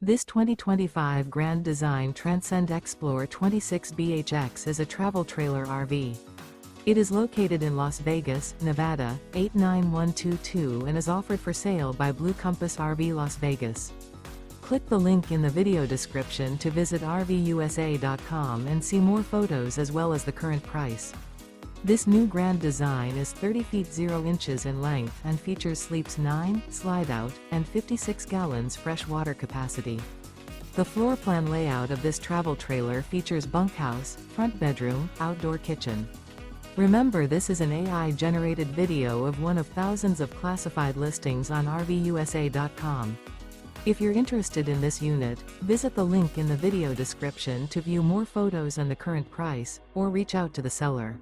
This 2025 Grand Design Transcend Xplor 26BHX is a travel trailer RV. It is located in Las Vegas, Nevada, 89122 and is offered for sale by Blue Compass RV Las Vegas. Click the link in the video description to visit RVUSA.com and see more photos as well as the current price. This new Grand Design is 30 feet 0 inches in length and features sleeps 9, slide-out, and 56 gallons fresh water capacity. The floor plan layout of this travel trailer features bunkhouse, front bedroom, outdoor kitchen. Remember, this is an AI-generated video of one of thousands of classified listings on RVUSA.com. If you're interested in this unit, visit the link in the video description to view more photos and the current price, or reach out to the seller.